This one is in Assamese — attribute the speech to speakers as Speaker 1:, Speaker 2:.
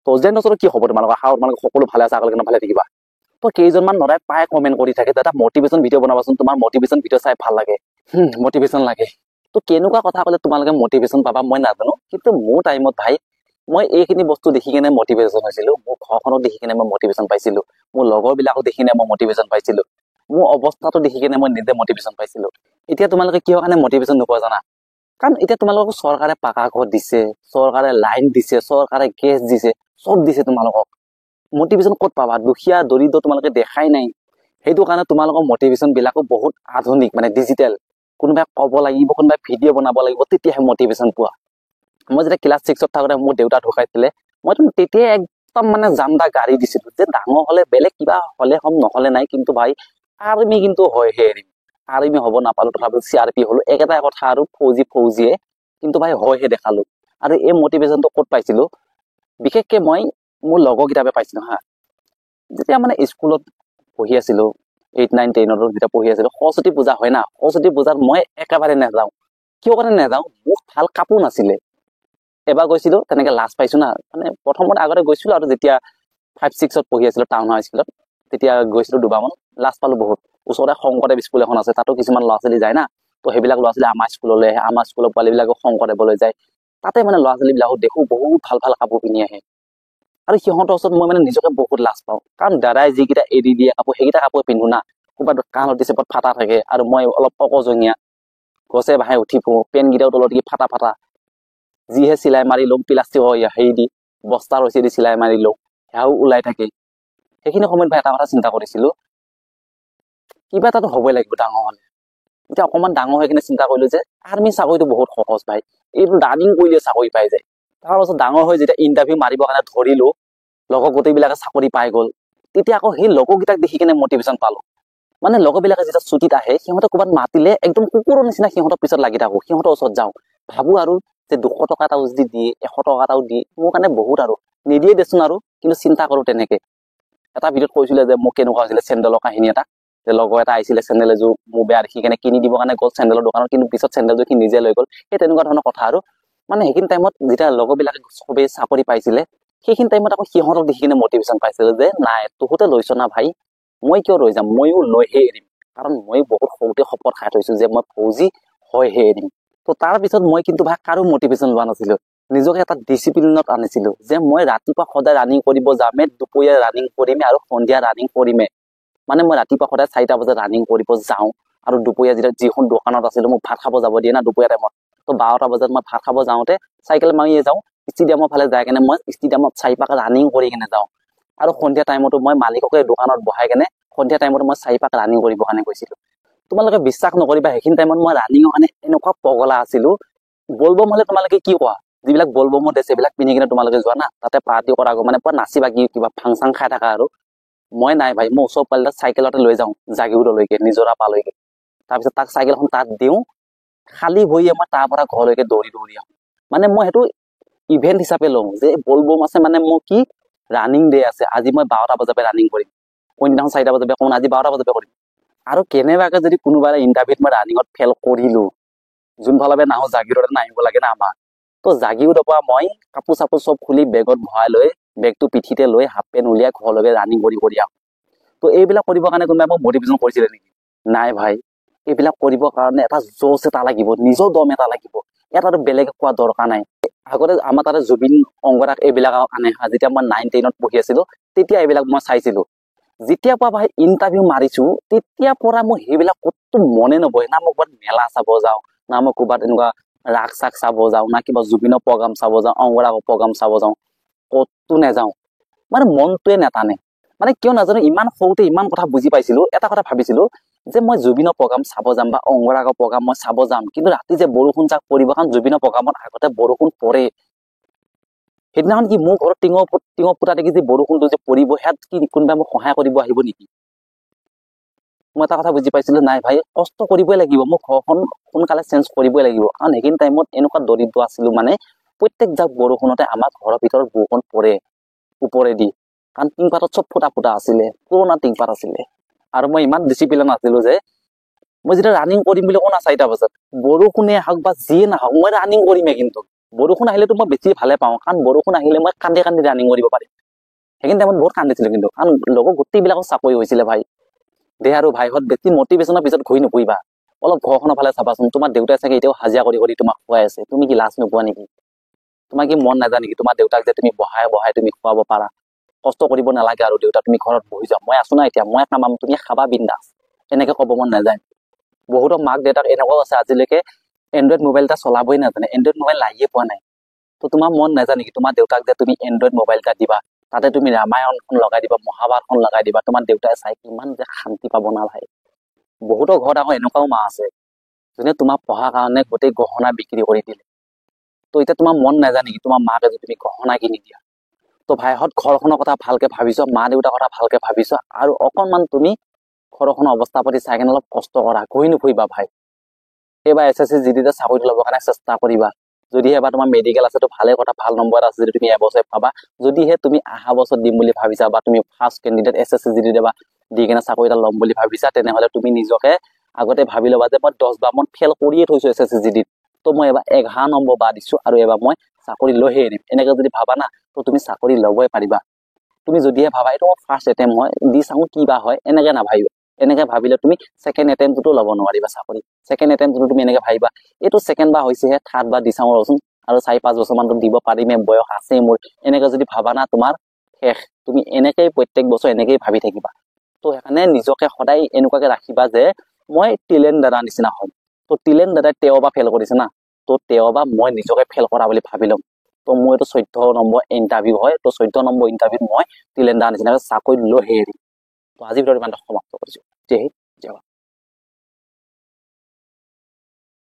Speaker 1: থাউজেণ্ড বছৰত কি হ'ব তোমালোকৰ হাও তোমালোকে সকলো ভালে আছে আগলৈকে ভালে থাকিবা তো কেইজনমান ল'ৰাই প্ৰায় কমেণ্ট কৰি থাকে দাদা মটিভেশ্যন ভিডিঅ' বনাবাচোন তোমাৰ মটিভেশ্যন ভিডিঅ' চাই ভাল লাগে মটিভেশ্যন লাগে তো কেনেকুৱা কথা ক'লে তোমালোকে মটিভেশ্যন পাবা মই নাজানো কিন্তু মোৰ টাইমত ভাই মই এইখিনি বস্তু দেখি কেনে মটিভেশ্যন হৈছিলো মোৰ ঘৰখনক দেখি কেনে মই মটিভেশ্যন পাইছিলো মোৰ লগৰবিলাকক দেখি কেনে মই মটিভেশ্যন পাইছিলো মোৰ অৱস্থাটো দেখি কেনে মই নিজে মটিভেশ্যন পাইছিলো এতিয়া তোমালোকে কিহৰ কাৰণে মটিভেশ্যন নোপোৱা জানা কাৰণ এতিয়া তোমালোকক চৰকাৰে পাকা ঘৰ দিছে চৰকাৰে লাইন দিছে চৰকাৰে গেছ দিছে চব দিছে তোমালোকক মটিভেশ্যন ক'ত পাবা দুখীয়া দৰিদ্ৰ তোমালোকে দেখাই নাই সেইটো কাৰণে তোমালোকৰ মটিভেশ্যন বিলাকো বহুত আধুনিক মানে ডিজিটেল কোনোবাই ক'ব লাগিব কোনোবাই ভিডিঅ' বনাব লাগিব তেতিয়াহে মটিভেশ্যন পোৱা মই যেতিয়া ক্লাছ 6ত থাকোঁতে মোৰ দেউতা ঢুকাইছিলে মইতো তেতিয়াই একদম মানে জামদা গাড়ী দিছিলো যে ডাঙৰ হলে বেলেগ কিবা হলে হম নহলে নাই কিন্তু ভাই আৰ্মি কিন্তু হয়হে এৰিম আৰ্মি হ'ব নাপালো তথাপিও CRP হলো একেটাই কথা আৰু ফৌজিয়ে কিন্তু ভাই হয়হে দেখালো আৰু এই মটিভেশ্যনটো ক'ত পাইছিলো বিশেষকে মই মোৰ লগৰ কিতাপে পাইছিলো হা যেতিয়া মানে স্কুলত পঢ়ি আছিলো 8, 9, 10 যেতিয়া পঢ়ি আছিলো সৰস্বতী পূজা হয় না সৰস্বতী পূজাত মই একেবাৰে নাযাওঁ কিয় কাৰণে নাযাওঁ মোক ভাল কাপোৰ নাছিলে এবাৰ গৈছিলো তেনেকে লাজ পাইছো না মানে প্ৰথমত আগতে গৈছিলো আৰু যেতিয়া 5, 6ত পঢ়ি আছিলো টাউন হাই স্কুলত তেতিয়া গৈছিলো দুবাৰমান লাজ পালো বহুত ওচৰতে শংকৰদেৱ স্কুল এখন আছে তাতো কিছুমান ল'ৰা ছোৱালী যায় না তো সেইবিলাক ল'ৰা ছোৱালী আমাৰ স্কুললৈ আহে আমাৰ স্কুলৰ পোৱালীবিলাকক শংকৰদেৱলৈ যায় তাতে মানে ল'ৰা ছোৱালীবিলাকক দেখো বহুত ভাল ভাল কাপোৰ পিন্ধি আহে আৰু সিহঁতৰ ওচৰত মই মানে নিজকে বহুত লাজ পাওঁ কাৰণ দাদাই যিকেইটা এৰি দিয়ে কাপোৰ সেইকেইটা কাপোৰ পিন্ধো না ক'ৰবাত কাণত চেপত ফাটা থাকে আৰু মই অলপ অকজনীয়া গছে বাহে উঠি ফুৰো পেনকেইটাও তলত দি ফাটা যিহে চিলাই মাৰি লওঁ প্লাষ্টিকৰ হেৰি দি বস্তা ৰছী দি চিলাই মাৰি লওঁ সেয়াও ওলাই থাকে সেইখিনি সময়ত মই এটা কথা চিন্তা কৰিছিলো কিবা এটাতো হ'বই লাগিব ডাঙৰ হলে এতিয়া অকণমান ডাঙৰ হৈ কিনে চিন্তা কৰিলো যে আৰ্মি চাকৰিটো বহুত সহজ ভাই এইটো ৰানিং কৰিলে চাকৰি পাই যায় তাৰপাছত ডাঙৰ হৈ যেতিয়া ইণ্টাৰভিউ মাৰিবৰ কাৰণে ধৰিলো লগৰ গোটেইবিলাকে চাকৰি পাই গ'ল তেতিয়া আকৌ সেই লগৰকেইটাক দেখি কিনে মটিভেশ্যন পালো মানে লগৰবিলাকে যেতিয়া ছুটীত আহে সিহঁতে ক'ৰবাত মাতিলে একদম কুকুৰৰ নিচিনা সিহঁতৰ পিছত লাগি থাকো সিহঁতৰ ওচৰত যাওঁ ভাবো আৰু যে 200 টকা এটাও যদি দিয়ে 100 টকা এটাও দিয়ে মোৰ কাৰণে বহুত আৰু নিদিয়ে দেচোন আৰু কিন্তু চিন্তা কৰো তেনেকে এটা ভিডিঅ'ত কৈছিলে যে মোক কেনেকুৱা হৈছিলে চেণ্ডেলৰ কাহিনী এটা যে লগৰ এটা আহিছিলে চেণ্ডেল এযোৰ মোৰ বেয়া দেখি কেনে কিনি দিবৰ কাৰণে গ'ল চেণ্ডেলৰ দোকানত কিন্তু পিছত চেণ্ডেলযোৰ সি নিজে লৈ গ'ল সেই তেনেকুৱা ধৰণৰ কথা আৰু মানে সেইখিনি টাইমত যেতিয়া লগৰবিলাকে চবেই চাকৰি পাইছিলে সেইখিনি টাইমত আকৌ সিহঁতক দেখি কিনে মটিভেশ্যন পাইছিলে যে নাই তহঁতে লৈছ না ভাই মই কিয় ৰৈ যাম ময়ো লৈহে এৰিম কাৰণ মই বহুত সৰুতে শপত খাই থৈছো যে মই ফৌজি হয়হে এৰিম তো তাৰ পিছত মই কিন্তু ভাই কাৰো মটিভেশ্যন লোৱা নাছিলো নিজকে এটা ডিচিপ্লিনত আনিছিলো যে মই ৰাতিপুৱা সদায় ৰানিং কৰিব যামে দুপৰীয়া ৰানিং কৰিমে আৰু সন্ধিয়া ৰানিং কৰিমে মানে মই ৰাতিপুৱা সদায় 4টা বজাত ৰানিং কৰিব যাওঁ আৰু দুপৰীয়া যেতিয়া যিখন দোকানত আছিলো মোক ভাত খাব যাব দিয়ে না দুপৰীয়া টাইমত তো 12টা বজাত মই ভাত খাব যাওঁতে চাইকেল মাৰিয়ে যাওঁ ষ্টেডিয়ামৰ ফালে যাই কেনে মই ষ্টেডিয়ামত 4 পাক ৰানিং কৰি কেনে যাওঁ আৰু সন্ধিয়া টাইমতো মই মালিককে দোকানত বহাই কেনে সন্ধিয়া টাইমত মই 4 পাক ৰানিং কৰিবৰ কাৰণে গৈছিলো তোমালোকে বিশ্বাস নকৰিবা সেইখিনি টাইমত মই ৰানিঙৰ কাৰণে এনেকুৱা পগলা আছিলো বলবম হলে তোমালোকে কি কোৱা যিবিলাক বলবমত আছে এইবিলাক পিন্ধি কিনে তোমালোকে যোৱা না তাতে পাৰ্টি কৰা মানে পুৰা নাচিবা কি কিবা ফাংচন খাই থাকা আৰু মই নাই ভাই মই ওচৰ পালিটা চাইকেলতে লৈ যাওঁ জাগিৰোডলৈকে নিজৰা পালৈকে তাৰপিছত তাক চাইকেলখন তাত দিওঁ খালী ভৰিয়ে মই তাৰ পৰা ঘৰলৈকে দৌৰি আহোঁ মানে মই সেইটো ইভেন্ট হিচাপে লওঁ যে বলবম আছে মানে মোৰ কি ৰানিং ডে আছে আজি মই 12টা বজাৰ পৰা ৰানিং কৰিম কোনদিনাখন 4টা বজাৰ পৰা কোন আজি 12টা বজাৰ পৰা কৰিম আৰু কেনেবাকে যদি কোনোবাই ইণ্টাৰভিউত মই ৰানিঙত ফেল কৰিলো যোনফালে নাহো জাগিৰোডত নাহিব লাগে না আমাৰ তো জাগিৰোডৰ পৰা মই কাপোৰ চাপোৰ চব খুলি বেগত ভৰাই লৈ বেগটো পিঠিতে লৈ হাফ পেণ্ট উলিয়াই ঘৰলৈকে ৰানিং কৰি আহোঁ তো এইবিলাক কৰিবৰ কাৰণে কোনোবাই মোক মটিভেশ্যন কৰিছিলে নেকি নাই ভাই এইবিলাক কৰিবৰ কাৰণে এটা জোচ এটা লাগিব নিজৰ দম এটা লাগিব এটাতো বেলেগে কোৱা দৰকাৰ নাই আগতে আমাৰ তাতে জুবিন অংগৰাগ এইবিলাক আনে যেতিয়া মই 9, 10ত পঢ়ি আছিলো তেতিয়া এইবিলাক মই চাইছিলো যেতিয়াৰ পৰা ভাই ইণ্টাৰভিউ মাৰিছো তেতিয়াৰ পৰা মই সেইবিলাক ক'তো মনে নবহে না মই ক'ৰবাত মেলা চাব যাওঁ না মই ক'ৰবাত এনেকুৱা ৰাগ চাগ চাব যাওঁ না কিবা জুবিনৰ প্ৰগ্ৰাম চাব যাওঁ অংগৰাগৰ প্ৰগ্ৰাম চাব যাওঁ ক'তো নাযাওঁ মানে মনটোৱে নেটানে মানে কিয় নাজানো ইমান সৰুতে ইমান কথা বুজি পাইছিলো এটা কথা ভাবিছিলো যে মই জুবিনৰ প্ৰগ্ৰাম চাব যাম বা অংগৰাগৰ প্ৰগ্ৰাম মই চাব যাম কিন্তু ৰাতি যে বৰষুণ যাক পৰিব কাৰণ জুবিনৰ প্ৰগ্ৰামত আগতে বৰষুণ পৰে সেইদিনাখন কি মোৰ ঘৰত টিঙৰ ফুটা দেখি যে বৰষুণটো যে পৰিব সেয়াত কি কোনোবাই মোক সহায় কৰিব আহিব নেকি মই এটা কথা বুজি পাইছিলো নাই ভাই কষ্ট কৰিবই লাগিব মোক ঘৰখন সোনকালে চেঞ্জ কৰিবই লাগিব কাৰণ সেইখিনি টাইমত এনেকুৱা দৰিদ্ৰ আছিলো মানে প্ৰত্যেক জাক বৰষুণতে আমাৰ ঘৰৰ ভিতৰত বৰষুণ পৰে ওপৰেদি কাৰণ টিংপাতত চব ফুটা আছিলে পুৰণা টিংপাত আছিলে আৰু মই ইমান ডিচিপ্লিন আছিলো যে মই যেতিয়া ৰানিং কৰিম বুলি কোৱা 4টা বজাত বৰষুণে হওক বা যিয়ে নাহক মই ৰানিং কৰিমেই কিন্তু বৰষুণ আহিলেতো মই বেছি ভালে পাওঁ, কাৰণ বৰষুণ আহিলে মই কান্দি কান্দি ৰানিং কৰিব পাৰিম। সেইখিনি টাইমত বহুত কান্দিছিলো, কিন্তু কাৰণ লগৰ গোটেইবিলাকৰ চাকৰি হৈছিলে ভাই। দে আৰু ভাইহঁত বেছি মটিভেশ্যনৰ পিছত ঘূৰি নুফুৰিবা, অলপ ঘৰখনৰ ফালে চাবাচোন। তোমাৰ দেউতাই চাগে এতিয়াও হাজিৰা কৰি কৰি তোমাক খুৱাই আছে, তুমি কি লাজ নোপোৱা নেকি? তোমাৰ কি মন নাযায় নেকি তোমাৰ দেউতাক যে তুমি বহাই বহাই তুমি খুৱাব পাৰা? কষ্ট কৰিব নালাগে আৰু দেউতা, তুমি ঘৰত বহি যাওঁ, মই আছো না এতিয়া, মই কামাম, তুমি খাবা বিন্দাছ, এনেকে ক'ব মন নাযায়? বহুতৰ মাক দেউতাক এনেকুৱাও আছে আজিলৈকে এণ্ড্ৰইড মোবাইল এটা চলাবই নাজানে, এণ্ড্ৰইড মোবাইল লাগিয়ে পোৱা নাই। তো তোমাৰ মন নাযায় নেকি তোমাৰ দেউতাক যে তুমি এণ্ড্ৰইড মোবাইল এটা দিবা, তাতে তুমি ৰামায়ণখন লগাই দিবা, মহাভাৰতখন লগাই দিবা, তোমাৰ দেউতাই চাই কিমান যে শান্তি পাব না ভাই। বহুতৰ ঘৰত আকৌ এনেকুৱাও মা আছে যোনে তোমাক পঢ়াৰ কাৰণে গোটেই গহনা বিক্ৰী কৰি দিলে। তো এতিয়া তোমাৰ মন নাযায় নেকি তোমাৰ মাকে যদি তুমি গহনা কিনি দিয়া? তো ভাইহঁত ঘৰখনৰ কথা ভালকে ভাবিছ, মা দেউতাৰ কথা ভালকে ভাবিছ, আৰু অকণমান তুমি ঘৰখনৰ অৱস্থা পাতি চাই কিনে অলপ কষ্ট কৰা, ঘূৰি নুফুৰিবা ভাই। এইবাৰ SSC GD চাকৰিটো ল'বৰ কাৰণে চেষ্টা কৰিবা। যদিহে এবাৰ তোমাৰ মেডিকেল আছে তো ভালে কথা, ভাল নম্বৰ আছে যদি তুমি এবছৰ পাবা। যদিহে তুমি অহা বছৰ দিম বুলি ভাবিছা, বা তুমি ফাৰ্ষ্ট কেণ্ডিডেট SSC GD দেবা, দি কিনে চাকৰি এটা ল'ম বুলি ভাবিছা, তেনেহলে তুমি নিজকে আগতে ভাবি ল'বা যে মই 10 বাৰ মান ফেইল কৰিয়ে থৈছো SSC GD, তো মই এবাৰ 11 নম্বৰ বা দিছো, আৰু এবাৰ মই চাকৰি লৈহে এৰিম। এনেকে যদি ভাবা না, তো তুমি চাকৰি ল'বই পাৰিবা। তুমি যদিহে ভাবা এইটো ফাৰ্ষ্ট এটেম্প হয়, দি চাওঁ কি বা হয়, এনেকে নাভাবিবা। এনেকে ভাবিলে তুমি ছেকেণ্ড এটেম্পটো ল'ব নোৱাৰিবা চাকৰি। ছেকেণ্ড এটেম্পটো তুমি এনেকে ভাবিবা এইটো ছেকেণ্ড বাৰ হৈছেহে, থাৰ্ড বাৰ দি চাওঁ ৰচোন, আৰু 4-5 বছৰ মান দিব পাৰিমে, বয়স আছে মোৰ, এনেকে যদি ভাবা না তোমাৰ শেষ। তুমি এনেকেই প্ৰত্যেক বছৰ এনেকেই ভাবি থাকিবা। তো সেইকাৰণে নিজকে সদায় এনেকুৱাকে ৰাখিবা যে মই টিলেন দাদাৰ নিচিনা হ'ম। তো টিলেন দাদাই তেওঁ বা ফেইল কৰিছে না, তো তেওঁ বা মই নিজকে ফেইল কৰা বুলি ভাবি ল'ম। তো মোৰ এইটো 14 নম্বৰ ইণ্টাৰভিউ হয়, তো 14 নম্বৰ ইণ্টাৰভিউত মই টিলেন দাদাৰ নিচিনাকৈ চাকৰি লৈহে এৰিম। তো আজিৰ ভিডিঅ'টো ইমানতে সমাপ্ত কৰিছো। জয় হিন্দ।